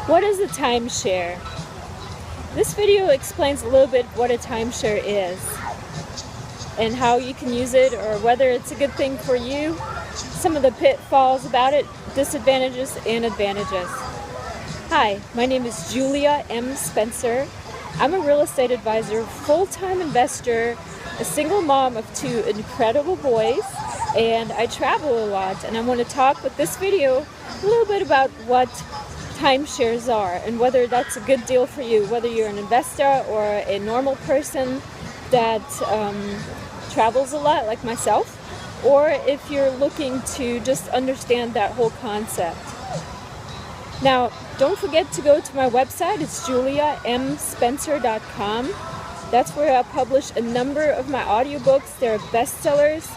What is a timeshare? This video explains a little bit what a timeshare is and how you can use it, or whether it's a good thing for you, some of the pitfalls about it, disadvantages and advantages. Hi, my name is Julia M. Spencer. I'm a real estate advisor, full-time investor, a single mom of two incredible boys, and I travel a lot, and I want to talk with this video a little bit about what timeshares are and whether that's a good deal for you, whether you're an investor or a normal person that travels a lot like myself, or if you're looking to just understand that whole concept. Now, don't forget to go to my website. It's juliamspencer.com. That's where I publish a number of my audiobooks. They're bestsellers.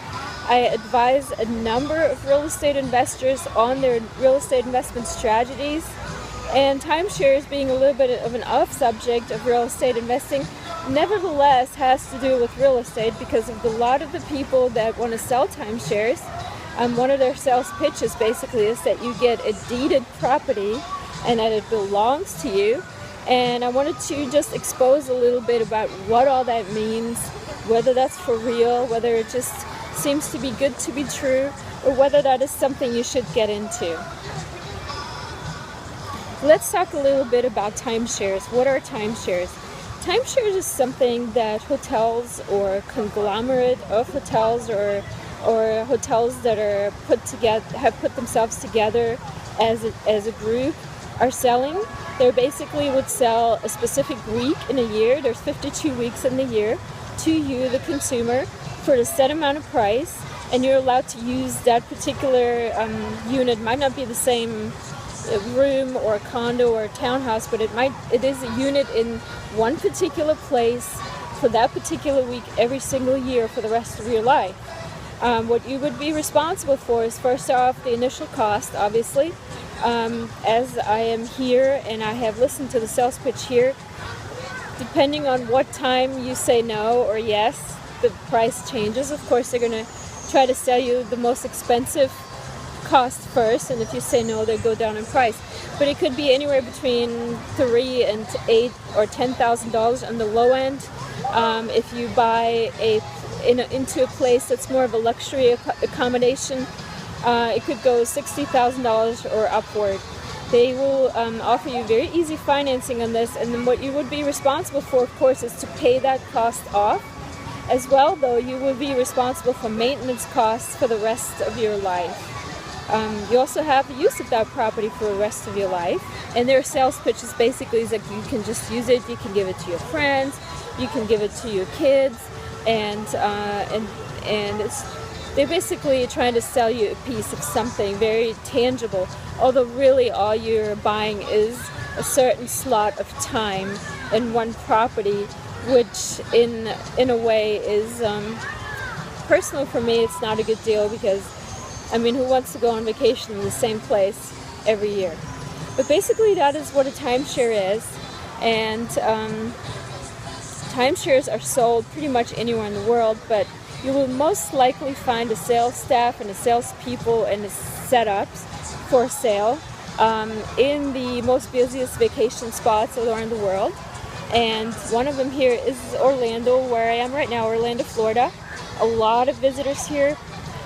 I advise a number of real estate investors on their real estate investment strategies. And timeshares, being a little bit of an off subject of real estate investing, nevertheless has to do with real estate because of a lot of the people that want to sell timeshares. One of their sales pitches basically is that you get a deeded property and that it belongs to you. And I wanted to just expose a little bit about what all that means, whether that's for real, whether it just seems to be good to be true, or whether that is something you should get into. Let's talk a little bit about timeshares. What are timeshares? Timeshares is something that hotels or conglomerate of hotels or hotels that are have put themselves together as a group are selling. They basically would sell a specific week in a year. There's 52 weeks in the year to you, the consumer, for a set amount of price, and you're allowed to use that particular unit. Might not be the same room or a condo or a townhouse, but it is a unit in one particular place for that particular week every single year for the rest of your life. What you would be responsible for is, first off, the initial cost, obviously. As I am here and I have listened to the sales pitch here, depending on what time you say no or yes, the price changes. Of course, they're going to try to sell you the most expensive cost first, and if you say no, they go down in price. But it could be anywhere between $3,000 and $8,000 or $10,000 on the low end. If you buy into a place that's more of a luxury accommodation, it could go $60,000 or upward. They will offer you very easy financing on this, and then what you would be responsible for, of course, is to pay that cost off. As well, though, you will be responsible for maintenance costs for the rest of your life. You also have the use of that property for the rest of your life. And their sales pitch is basically like you can just use it, you can give it to your friends, you can give it to your kids, and they're basically trying to sell you a piece of something very tangible, although really all you're buying is a certain slot of time in one property, which in a way is, personally for me, it's not a good deal because, I mean, who wants to go on vacation in the same place every year? But basically that is what a timeshare is, and timeshares are sold pretty much anywhere in the world, but you will most likely find a sales staff and a salespeople and the setups for sale in the most busiest vacation spots around the world. And one of them here is Orlando, where I am right now, Orlando, Florida. A lot of visitors here.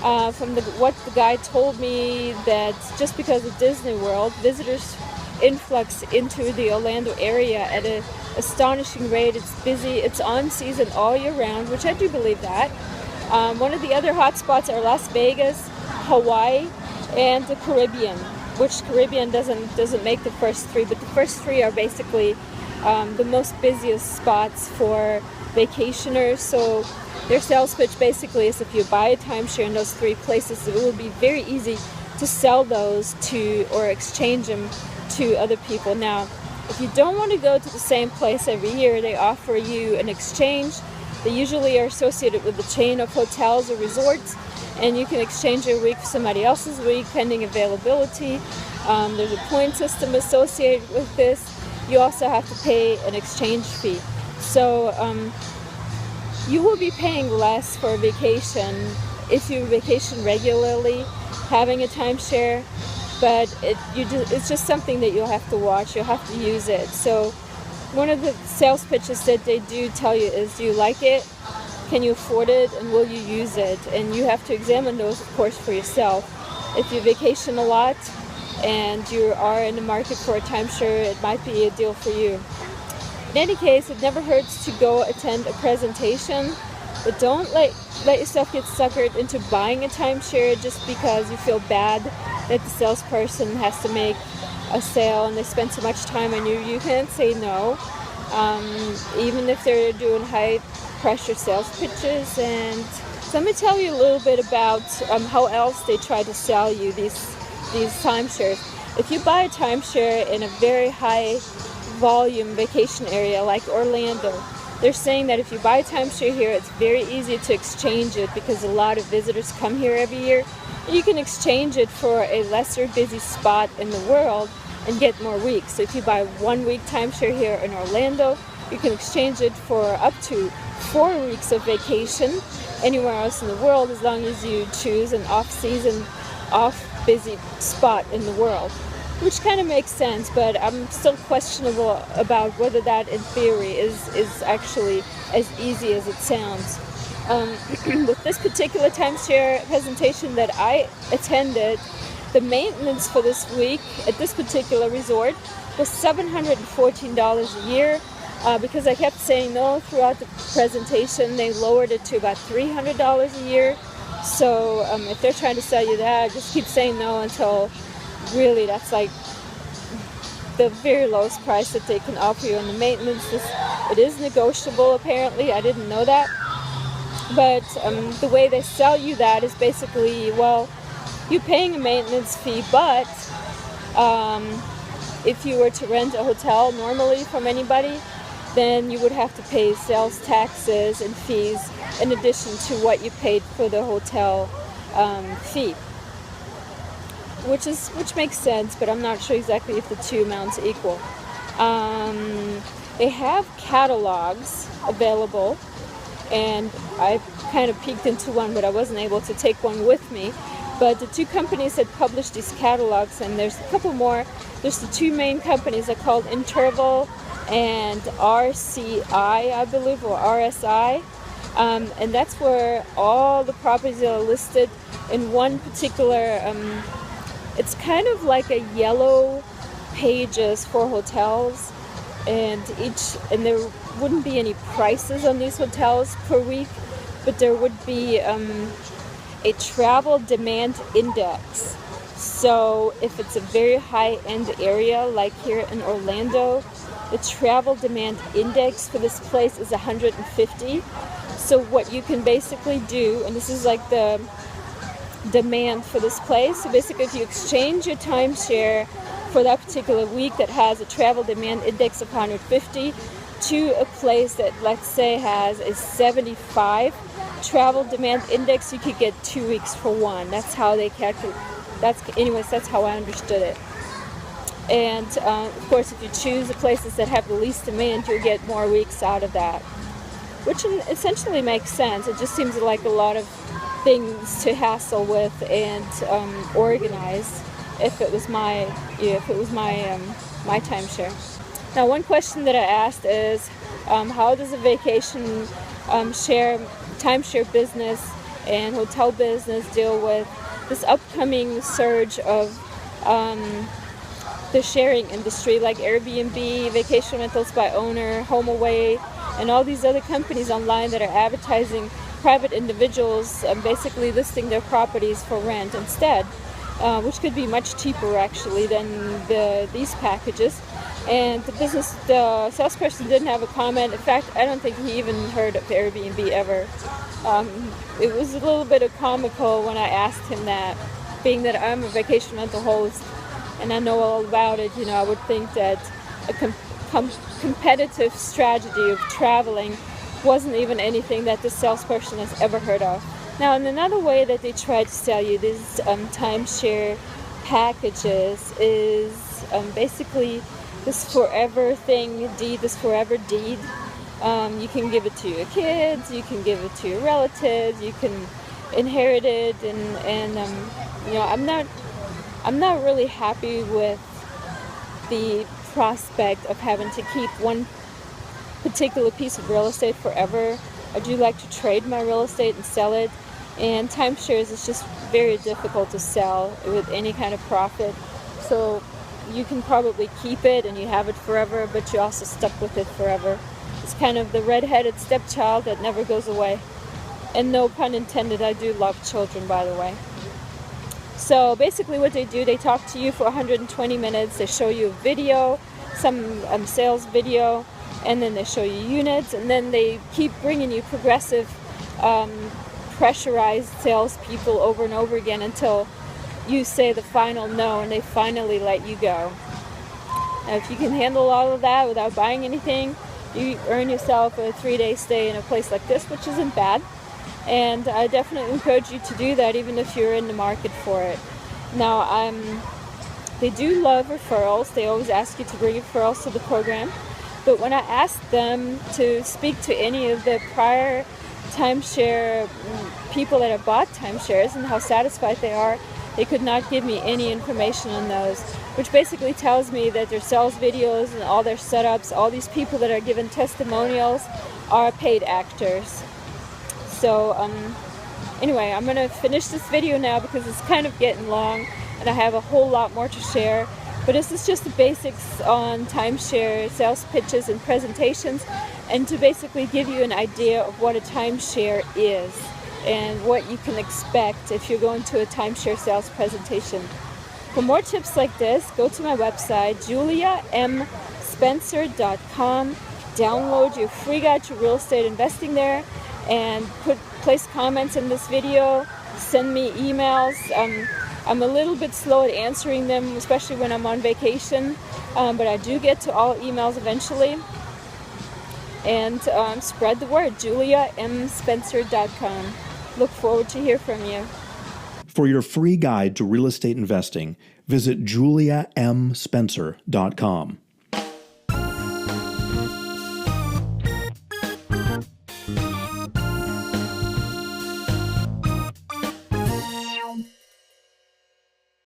From what the guy told me, that just because of Disney World, visitors influx into the Orlando area at an astonishing rate. It's busy. It's on season all year round, which I do believe that. One of the other hot spots are Las Vegas, Hawaii, and the Caribbean, which Caribbean doesn't make the first three, but the first three are basically the most busiest spots for vacationers. So their sales pitch basically is, if you buy a timeshare in those three places, it will be very easy to sell those to or exchange them to other people. Now, if you don't want to go to the same place every year, they offer you an exchange. They usually are associated with a chain of hotels or resorts, and you can exchange your week for somebody else's week pending availability. There's a point system associated with this. You also have to pay an exchange fee. So you will be paying less for a vacation if you vacation regularly, having a timeshare. but it's just something that you'll have to watch. You'll have to use it. So one of the sales pitches that they do tell you is, do you like it? Can you afford it? And will you use it? And you have to examine those, of course, for yourself. If you vacation a lot and you are in the market for a timeshare, it might be a deal for you. In any case, it never hurts to go attend a presentation, but don't let yourself get suckered into buying a timeshare just because you feel bad that the salesperson has to make a sale and they spend so much time on you. You can't say no, even if they're doing high pressure sales pitches. And so let me tell you a little bit about how else they try to sell you these timeshares. If you buy a timeshare in a very high volume vacation area like Orlando, they're saying that if you buy a timeshare here, it's very easy to exchange it because a lot of visitors come here every year. You can exchange it for a lesser busy spot in the world and get more weeks. So if you buy 1 week timeshare here in Orlando, you can exchange it for up to 4 weeks of vacation anywhere else in the world, as long as you choose an off-season, off-busy spot in the world. Which kind of makes sense, but I'm still questionable about whether that in theory is actually as easy as it sounds. With this particular timeshare presentation that I attended, the maintenance for this week at this particular resort was $714 a year. Because I kept saying no throughout the presentation, they lowered it to about $300 a year. So if they're trying to sell you that, just keep saying no until really that's like the very lowest price that they can offer you. And the maintenance, it is negotiable apparently. I didn't know that. But the way they sell you that is basically, well, you're paying a maintenance fee, but if you were to rent a hotel normally from anybody, then you would have to pay sales taxes and fees in addition to what you paid for the hotel fee, which makes sense, but I'm not sure exactly if the two amounts equal. They have catalogs available, and I kind of peeked into one, but I wasn't able to take one with me. But the two companies that publish these catalogs, and there's a couple more, there's the two main companies are called Interval and RCI, I believe, or RSI. And that's where all the properties are listed in one particular, it's kind of like a yellow pages for hotels, and there wouldn't be any prices on these hotels per week, but there would be a travel demand index. So if it's a very high-end area like here in Orlando, the travel demand index for this place is 150. So what you can basically do, and this is like the demand for this place, so basically if you exchange your timeshare for that particular week that has a travel demand index of 150 to a place that, let's say, has a 75 travel demand index, you could get 2 weeks for one. That's how they calculate. That's how I understood it. And of course, if you choose the places that have the least demand, you'll get more weeks out of that, which essentially makes sense. It just seems like a lot of things to hassle with and organize. If it was my my timeshare. Now, one question that I asked is, how does a vacation timeshare business and hotel business deal with this upcoming surge of the sharing industry, like Airbnb, vacation rentals by owner, HomeAway, and all these other companies online that are advertising private individuals basically listing their properties for rent instead, which could be much cheaper actually than these packages. And the salesperson didn't have a comment. In fact, I don't think he even heard of Airbnb ever. It was a little bit of comical when I asked him that, being that I'm a vacation rental host and I know all about it. I would think that a competitive strategy of traveling wasn't even anything that the salesperson has ever heard of. Now, in another way that they try to sell you these timeshare packages is basically this forever deed. You can give it to your kids, you can give it to your relatives, you can inherit it, and I'm not I'm not really happy with the prospect of having to keep one particular piece of real estate forever. I do like to trade my real estate and sell it, and timeshares is just very difficult to sell with any kind of profit. So you can probably keep it and you have it forever, but you're also stuck with it forever. It's kind of the red-headed stepchild that never goes away. And no pun intended, I do love children, by the way. So basically what they do, they talk to you for 120 minutes, they show you a video, some sales video, and then they show you units, and then they keep bringing you progressive, pressurized salespeople over and over again until you say the final no and they finally let you go. Now, if you can handle all of that without buying anything, you earn yourself a 3-day stay in a place like this, which isn't bad. And I definitely encourage you to do that, even if you're in the market for it. Now, they do love referrals. They always ask you to bring referrals to the program. But when I asked them to speak to any of the prior timeshare people that have bought timeshares and how satisfied they are, they could not give me any information on those, which basically tells me that their sales videos and all their setups, all these people that are given testimonials are paid actors. So anyway, I'm going to finish this video now because it's kind of getting long and I have a whole lot more to share. But this is just the basics on timeshare sales pitches and presentations, and to basically give you an idea of what a timeshare is and what you can expect if you're going to a timeshare sales presentation. For more tips like this, go to my website, juliamspencer.com. Download your free guide to real estate investing there, and place comments in this video, send me emails. I'm a little bit slow at answering them, especially when I'm on vacation, but I do get to all emails eventually. And spread the word, juliamspencer.com. Look forward to hear from you. For your free guide to real estate investing, visit juliamspencer.com.